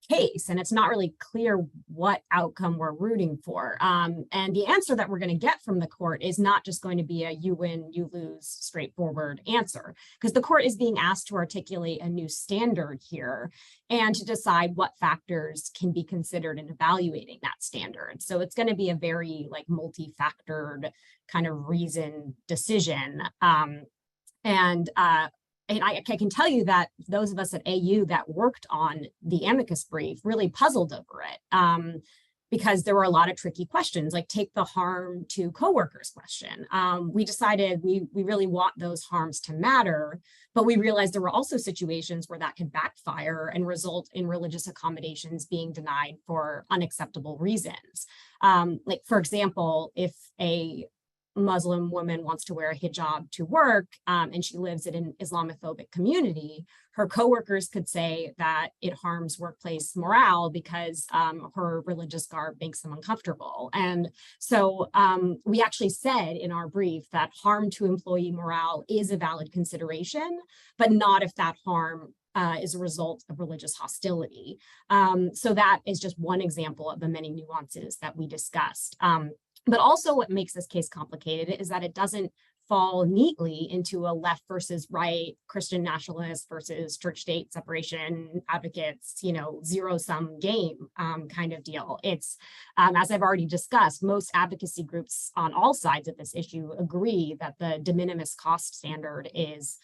case, and it's not really clear what outcome we're rooting for. And the answer that we're going to get from the court is not just going to be a you win, you lose, straightforward answer, because the court is being asked to articulate a new standard here and to decide what factors can be considered in evaluating that standard. So it's going to be a very multi-factored kind of reasoned decision. And I can tell you that those of us at AU that worked on the amicus brief really puzzled over it because there were a lot of tricky questions, like take the harm to coworkers question. We decided we really want those harms to matter, but we realized there were also situations where that could backfire and result in religious accommodations being denied for unacceptable reasons. For example, if a Muslim woman wants to wear a hijab to work and she lives in an Islamophobic community, her coworkers could say that it harms workplace morale because her religious garb makes them uncomfortable. And so we actually said in our brief that harm to employee morale is a valid consideration, but not if that harm is a result of religious hostility. So that is just one example of the many nuances that we discussed. But also what makes this case complicated is that it doesn't fall neatly into a left versus right, Christian nationalist versus church state separation advocates, zero-sum game kind of deal. It's, as I've already discussed, most advocacy groups on all sides of this issue agree that the de minimis cost standard is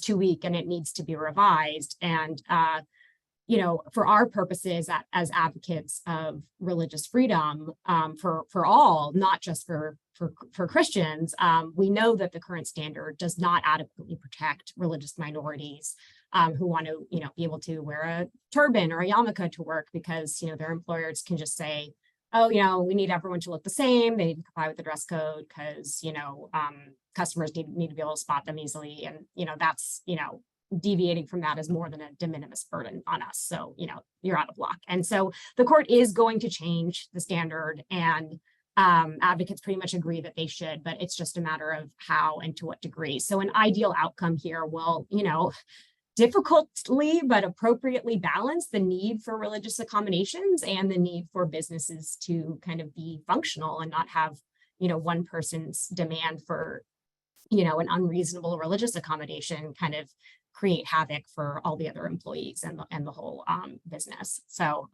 too weak and it needs to be revised. And for our purposes as advocates of religious freedom for all, not just for Christians, we know that the current standard does not adequately protect religious minorities who want to, be able to wear a turban or a yarmulke to work because, their employers can just say, oh, we need everyone to look the same. They need to comply with the dress code because, customers need to be able to spot them easily. And, that's, deviating from that is more than a de minimis burden on us. So, you're out of luck. And so the court is going to change the standard, and advocates pretty much agree that they should, but it's just a matter of how and to what degree. So an ideal outcome here will, difficultly but appropriately balance the need for religious accommodations and the need for businesses to kind of be functional and not have, one person's demand for, an unreasonable religious accommodation kind of create havoc for all the other employees and the whole business. So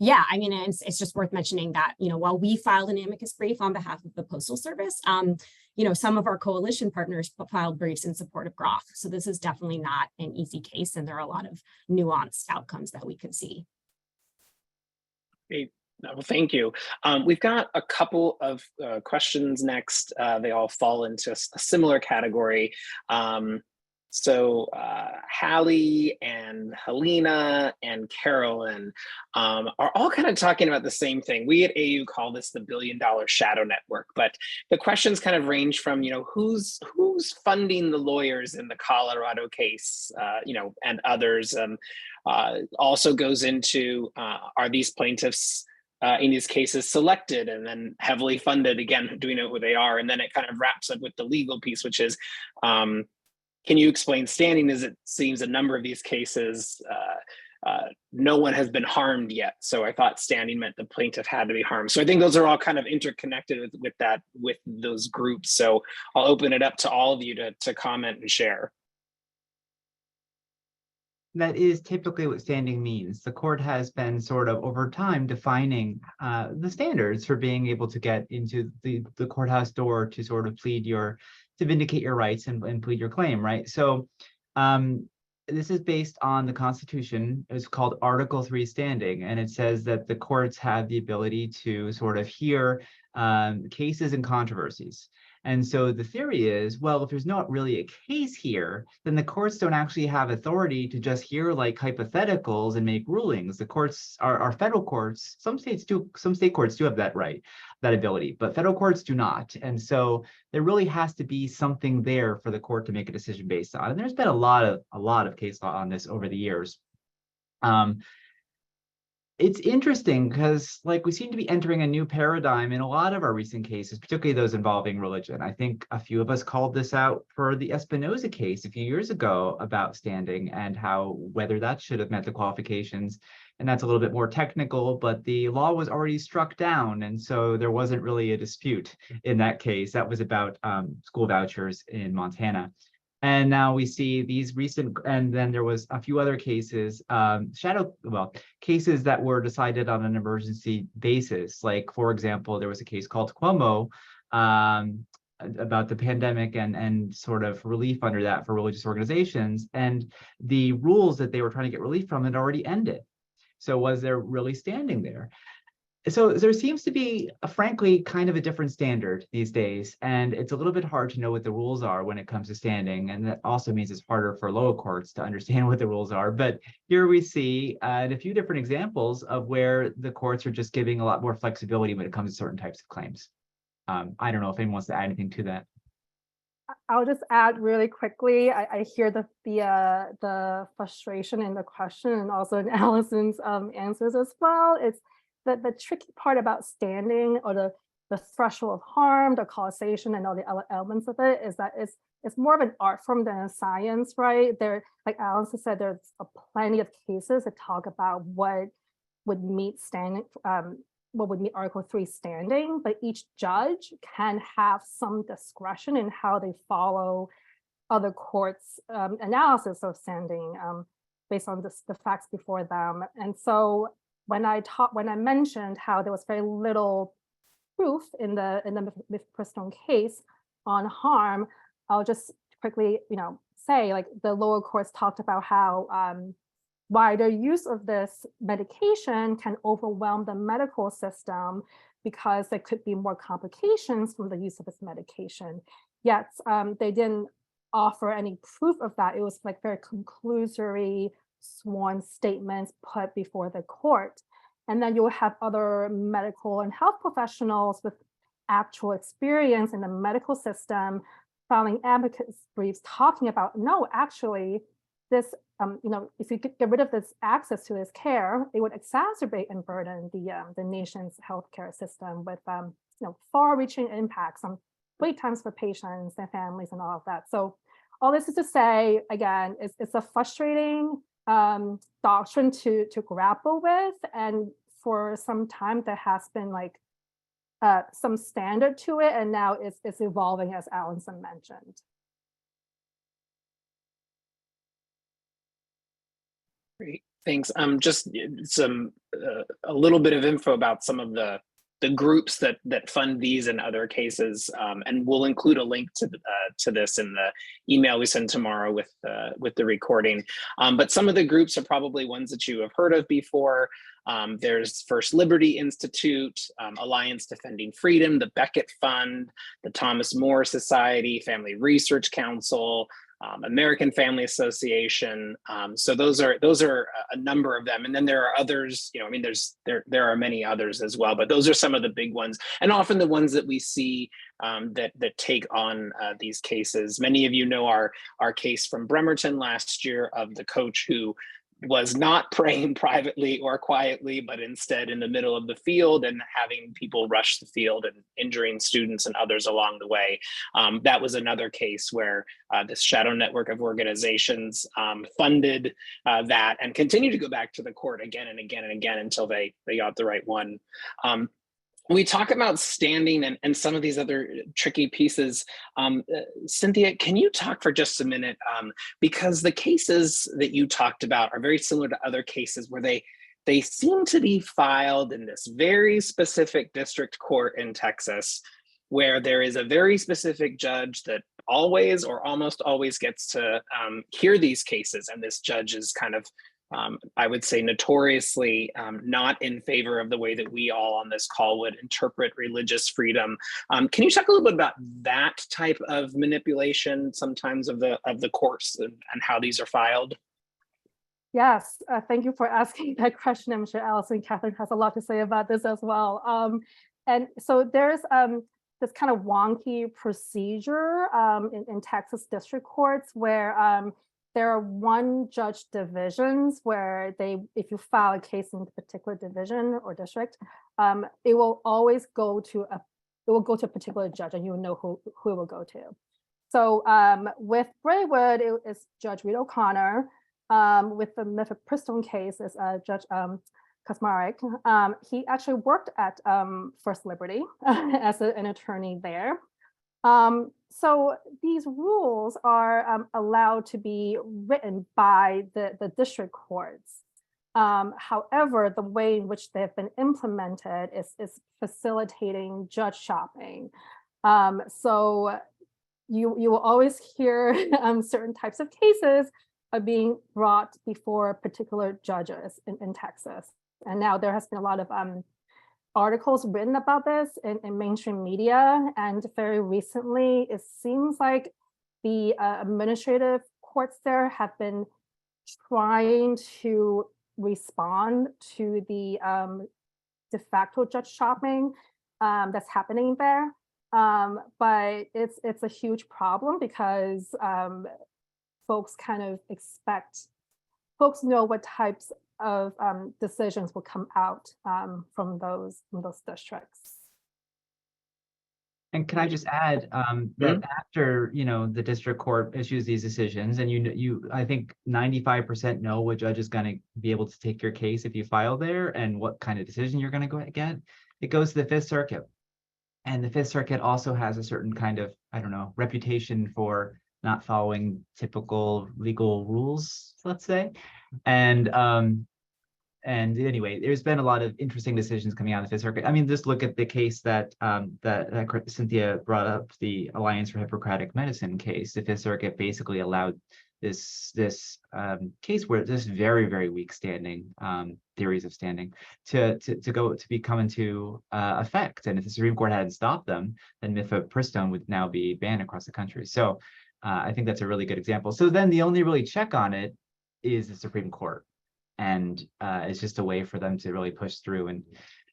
yeah, I mean, it's just worth mentioning that, while we filed an amicus brief on behalf of the Postal Service, some of our coalition partners filed briefs in support of Groff. So this is definitely not an easy case, and there are a lot of nuanced outcomes that we could see. Great. Well, thank you. We've got a couple of questions next. They all fall into a similar category. So Hallie and Helena and Carolyn are all kind of talking about the same thing. We at AU call this the $1 billion shadow network, but the questions kind of range from, who's funding the lawyers in the Colorado case, and others. Also goes into, are these plaintiffs in these cases selected and then heavily funded? Again, do we know who they are? And then it kind of wraps up with the legal piece, which is, can you explain standing? As it seems a number of these cases, no one has been harmed yet. So I thought standing meant the plaintiff had to be harmed. So I think those are all kind of interconnected with those groups. So I'll open it up to all of you to comment and share. That is typically what standing means. The court has been sort of over time defining the standards for being able to get into the courthouse door to sort of to vindicate your rights and plead your claim, right? So this is based on the Constitution. It's called Article 3 standing, and it says that the courts have the ability to sort of hear cases and controversies. And so the theory is, well, if there's not really a case here, then the courts don't actually have authority to just hear like hypotheticals and make rulings. The courts are federal courts. Some state courts do have that right, that ability, but federal courts do not. And so there really has to be something there for the court to make a decision based on. And there's been a lot of case law on this over the years. It's interesting because we seem to be entering a new paradigm in a lot of our recent cases, particularly those involving religion. I think a few of us called this out for the Espinoza case a few years ago about standing and whether that should have met the qualifications. And that's a little bit more technical, but the law was already struck down. And so there wasn't really a dispute in that case. That was about school vouchers in Montana. And now we see these recent, and then there was a few other cases, cases that were decided on an emergency basis. Like, for example, there was a case called Cuomo about the pandemic and sort of relief under that for religious organizations. And the rules that they were trying to get relief from had already ended. So was there really standing there? So there seems to be, frankly, kind of a different standard these days, and it's a little bit hard to know what the rules are when it comes to standing, and that also means it's harder for lower courts to understand what the rules are. But here we see a few different examples of where the courts are just giving a lot more flexibility when it comes to certain types of claims. I don't know if anyone wants to add anything to that. I'll just add really quickly. I hear the frustration in the question and also in Alison's answers as well. It's the tricky part about standing, or the threshold of harm, the causation, and all the other elements of it is that it's more of an art form than a science, right? There, like Alison said, there's plenty of cases that talk about what would meet standing what would mean Article 3 standing, but each judge can have some discretion in how they follow other courts' analysis of standing based on the facts before them. And so when I mentioned how there was very little proof in the Mifpristone case on harm, I'll just quickly, say, like, the lower courts talked about how wider use of this medication can overwhelm the medical system because there could be more complications from the use of this medication. Yet they didn't offer any proof of that. It was like very conclusory sworn statements put before the court. And then you'll have other medical and health professionals with actual experience in the medical system filing advocacy briefs talking about, no, actually, this, if you could get rid of this access to this care, it would exacerbate and burden the nation's healthcare system with, far-reaching impacts on wait times for patients and families and all of that. So all this is to say, again, it's a frustrating doctrine to grapple with. And for some time, there has been like some standard to it, and now it's evolving, as Alison mentioned. Great, thanks. Just some a little bit of info about some of the groups that fund these and other cases, and we'll include a link to this in the email we send tomorrow with the recording. But some of the groups are probably ones that you have heard of before. There's First Liberty Institute, Alliance Defending Freedom, the Beckett Fund, the Thomas More Society, Family Research Council, American Family Association. So those are a number of them, and then there are others. There are many others as well, but those are some of the big ones, and often the ones that we see that take on these cases. Many of you know our case from Bremerton last year of the coach who was not praying privately or quietly, but instead in the middle of the field and having people rush the field and injuring students and others along the way. That was another case where this shadow network of organizations funded that and continue to go back to the court again and again and again until they got the right one. We talk about standing and some of these other tricky pieces. Cynthia, can you talk for just a minute? Because the cases that you talked about are very similar to other cases where they seem to be filed in this very specific district court in Texas, where there is a very specific judge that always or almost always gets to hear these cases. And this judge is kind of, I would say, notoriously not in favor of the way that we all on this call would interpret religious freedom. Can you talk a little bit about that type of manipulation sometimes of the courts and how these are filed? Yes, thank you for asking that question. I'm sure Alison and Catherine has a lot to say about this as well. And so there's this kind of wonky procedure in Texas district courts where there are one judge divisions where if you file a case in a particular division or district, it will always go to a particular judge, and you will know who it will go to. So with Braywood, it is Judge Reed O'Connor. With the Mifpristone case, is Judge Kaczmarek. He actually worked at First Liberty as an attorney there. So these rules are allowed to be written by the district courts. However, the way in which they've been implemented is facilitating judge shopping. So you will always hear certain types of cases are being brought before particular judges in Texas. And now there has been a lot of articles written about this in mainstream media. And very recently, it seems like the administrative courts there have been trying to respond to the de facto judge shopping that's happening there. But it's a huge problem because folks know what types of decisions will come out from those districts. And can I just add that after, the district court issues these decisions, and I think 95% know what judge is going to be able to take your case if you file there and what kind of decision you're going to get, it goes to the Fifth Circuit. And the Fifth Circuit also has a certain kind of, I don't know, reputation for not following typical legal rules, let's say. And anyway, there's been a lot of interesting decisions coming out of the Fifth Circuit. I mean, just look at the case that Cynthia brought up, the Alliance for Hippocratic Medicine case. The Fifth Circuit basically allowed this case where this very, very weak standing theories of standing to come into effect. And if the Supreme Court hadn't stopped them, then mifepristone would now be banned across the country. So I think that's a really good example. So then the only really check on it is the Supreme Court. And it's just a way for them to really push through and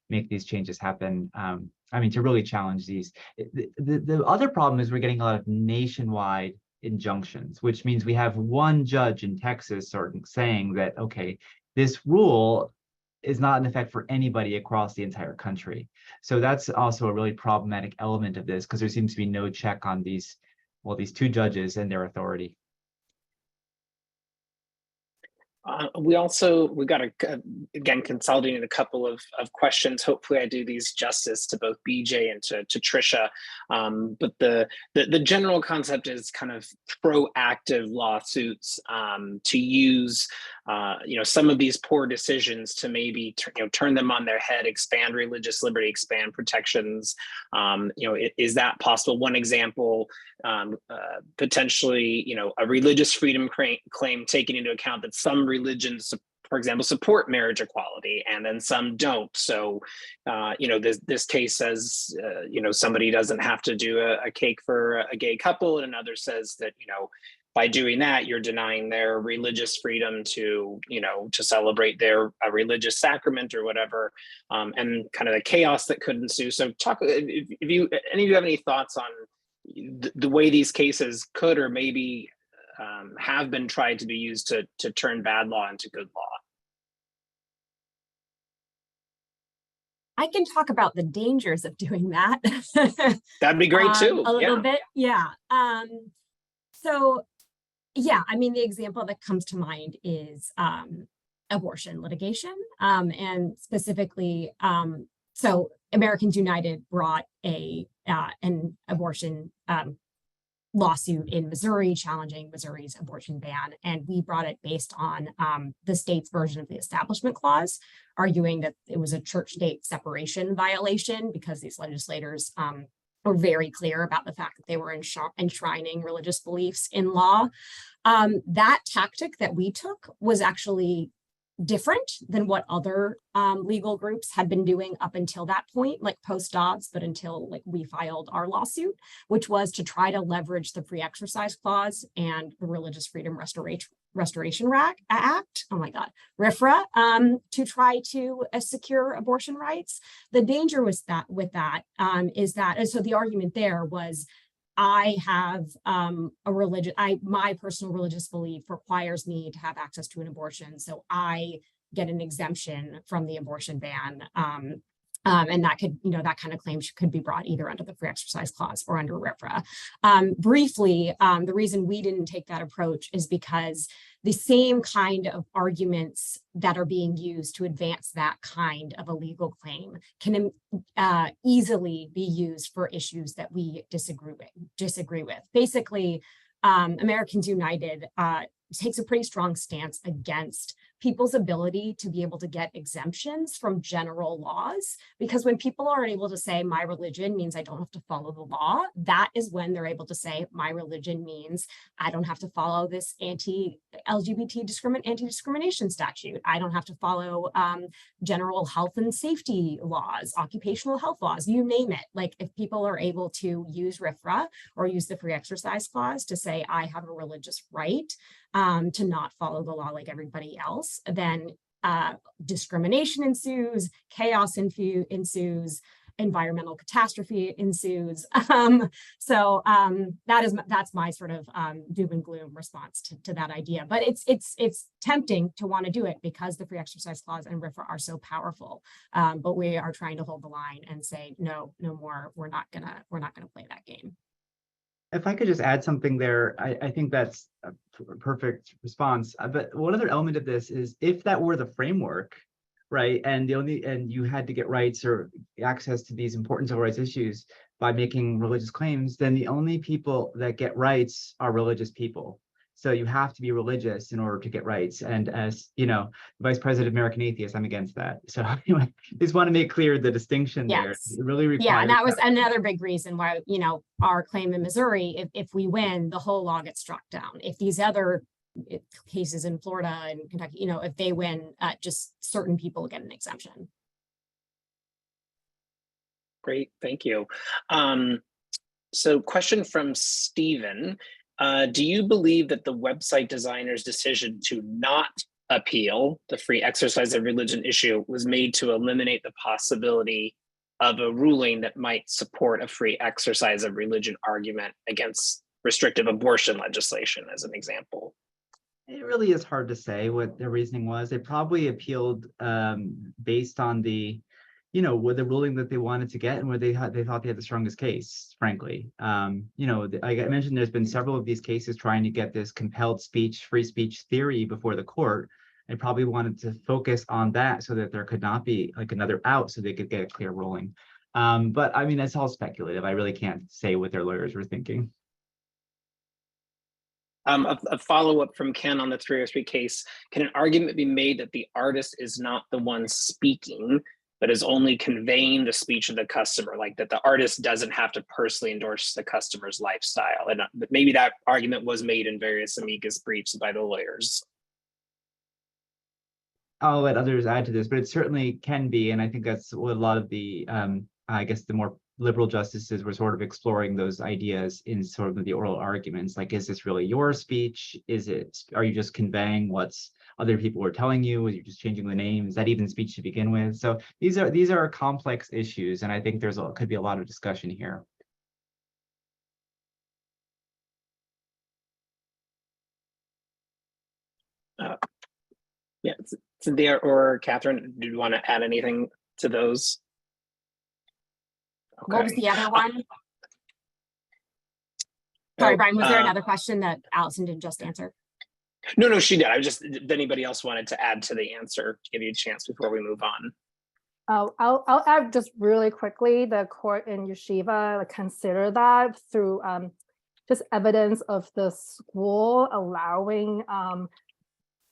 make these changes happen. I mean, to really challenge these. The other problem is we're getting a lot of nationwide injunctions, which means we have one judge in Texas sort of saying that, okay, this rule is not in effect for anybody across the entire country. So that's also a really problematic element of this, because there seems to be no check on these two judges and their authority. We got again consolidating a couple of questions. Hopefully I do these justice to both BJ and to Trisha. But the general concept is kind of proactive lawsuits to use some of these poor decisions to maybe turn them on their head, expand religious liberty, expand protections. Is that possible? One example, potentially, a religious freedom claim taking into account that some religions, for example, support marriage equality and then some don't. So, this case says, somebody doesn't have to do a cake for a gay couple, and another says that, by doing that, you're denying their religious freedom to celebrate their religious sacrament or whatever, and kind of the chaos that could ensue. So talk, if any of you have any thoughts on the way these cases could or maybe have been tried to be used to turn bad law into good law. I can talk about the dangers of doing that. That'd be great too. A little bit, yeah. So, yeah, I mean, the example that comes to mind is abortion litigation, and specifically, so Americans United brought an abortion lawsuit in Missouri challenging Missouri's abortion ban. And we brought it based on the state's version of the Establishment Clause, arguing that it was a church-state separation violation because these legislators were very clear about the fact that they were enshrining religious beliefs in law. That tactic that we took was actually different than what other legal groups had been doing up until that point, like post-Dobbs, but until we filed our lawsuit, which was to try to leverage the Free Exercise Clause and the Religious Freedom Restoration Act, oh my God, RFRA, to try to secure abortion rights. The danger was that so the argument there was, I have my personal religious belief requires me to have access to an abortion, so I get an exemption from the abortion ban. And that could, that kind of claim could be brought either under the Free Exercise Clause or under RFRA. Briefly, the reason we didn't take that approach is because the same kind of arguments that are being used to advance that kind of a legal claim can easily be used for issues that we disagree with. Basically, Americans United takes a pretty strong stance against people's ability to be able to get exemptions from general laws, because when people are able to say my religion means I don't have to follow the law, that is when they're able to say my religion means I don't have to follow this anti-LGBT anti-discrimination statute. I don't have to follow general health and safety laws, occupational health laws, you name it. Like if people are able to use RFRA or use the Free Exercise Clause to say I have a religious right to not follow the law like everybody else, then discrimination ensues, chaos ensues, environmental catastrophe ensues. That's my sort of doom and gloom response to that idea. But it's tempting to want to do it because the free exercise clause and RFRA are so powerful. But we are trying to hold the line and say no more. We're not gonna play that game. If I could just add something there, I think that's a perfect response. But one other element of this is if that were the framework, right, and you had to get rights or access to these important civil rights issues by making religious claims, then the only people that get rights are religious people. So you have to be religious in order to get rights. And as you know, Vice President of American Atheists, I'm against that. So anyway, just want to make clear the distinction there. Yes. It really requires. Yeah, and that was another big reason why, our claim in Missouri, if we win, the whole law gets struck down. If these other cases in Florida and Kentucky, if they win, just certain people get an exemption. Great, thank you. So question from Stephen. Do you believe that the website designer's decision to not appeal the free exercise of religion issue was made to eliminate the possibility of a ruling that might support a free exercise of religion argument against restrictive abortion legislation, as an example? It really is hard to say what their reasoning was. They probably appealed based on the with the ruling that they wanted to get and where they thought they had the strongest case, frankly. Like I mentioned, there's been several of these cases trying to get this compelled speech, free speech theory before the court. They probably wanted to focus on that so that there could not be like another out so they could get a clear ruling. But I mean, that's all speculative. I really can't say what their lawyers were thinking. A follow-up from Ken on the 303 case. Can an argument be made that the artist is not the one speaking, but is only conveying the speech of the customer, like that the artist doesn't have to personally endorse the customer's lifestyle? And maybe that argument was made in various amicus briefs by the lawyers. I'll let others add to this, but it certainly can be. And I think that's what a lot of the, I guess, the more liberal justices were sort of exploring those ideas in sort of the oral arguments. Like, is this really your speech? Are you just conveying what's other people were telling you? Are you just changing the name? Is that even speech to begin with? So these are complex issues, and I think could be a lot of discussion here. Yeah, Cynthia or Catherine, do you want to add anything to those? Okay. What was the other one? Sorry, Brian, was there another question that Alison didn't just answer? No, she did. If anybody else wanted to add to the answer, to give you a chance before we move on. Oh, I'll add just really quickly. The court in Yeshiva consider that through just evidence of the school allowing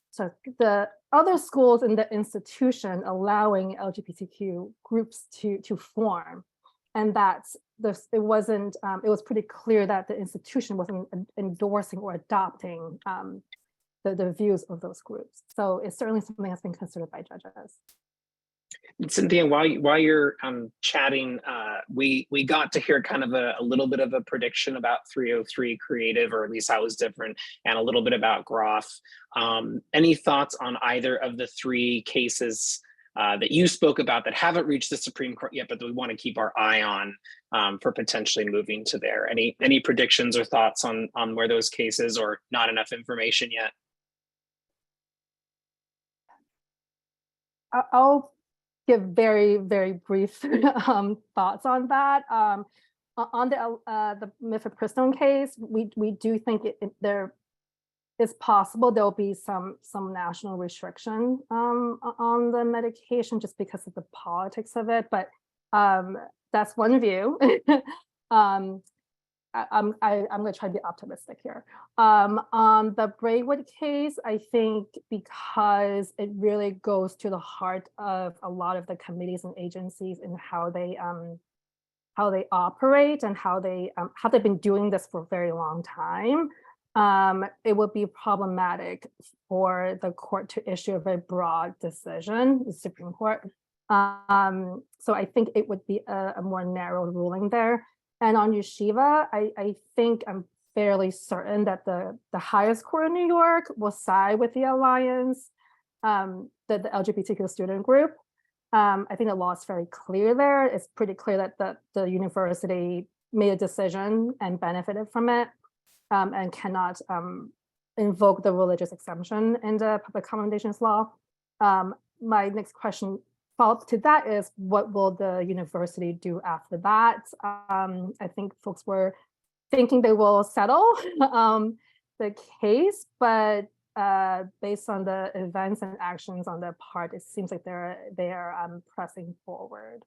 so the other schools in the institution allowing LGBTQ groups to form, and that's it was pretty clear that the institution wasn't endorsing or adopting the views of those groups. So it's certainly something that's been considered by judges. Cynthia, while you're chatting, we got to hear kind of a little bit of a prediction about 303 creative, or at least how it was different, and a little bit about Groff. Any thoughts on either of the three cases that you spoke about that haven't reached the Supreme Court yet, but that we want to keep our eye on for potentially moving to there? Any predictions or thoughts on where those cases, or not enough information yet? I'll give very, very brief thoughts on that. On the mifepristone case, we do think there is possible there'll be some national restriction on the medication just because of the politics of it, but that's one view. I'm going to try to be optimistic here. On the Braidwood case, I think because it really goes to the heart of a lot of the committees and agencies and how they operate and how they've been doing this for a very long time, it would be problematic for the court to issue a very broad decision, the Supreme Court. So I think it would be a more narrow ruling there. And on Yeshiva, I think I'm fairly certain that the highest court in New York will side with the alliance, the LGBTQ student group. I think the law is very clear there. It's pretty clear that the university made a decision and benefited from it, and cannot invoke the religious exemption in the public accommodations law. My next question follow-up to that is, what will the university do after that? I think folks were thinking they will settle the case, but based on the events and actions on their part, it seems like they are pressing forward.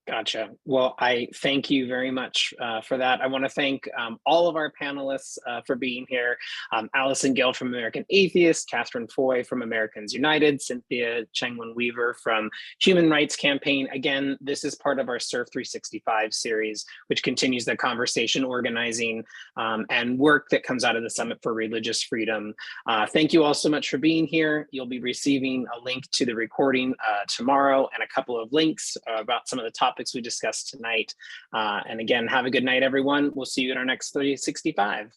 Gotcha. Well, I thank you very much for that. I want to thank all of our panelists for being here. Alison Gill from American Atheists, Catherine Feuille from Americans United, Cynthia Cheng-Wun Weaver from Human Rights Campaign. Again, this is part of our Surf 365 series, which continues the conversation, organizing, and work that comes out of the Summit for Religious Freedom. Thank you all so much for being here. You'll be receiving a link to the recording tomorrow, and a couple of links about some of the topics we discussed tonight. And again, have a good night, everyone. We'll see you in our next 365.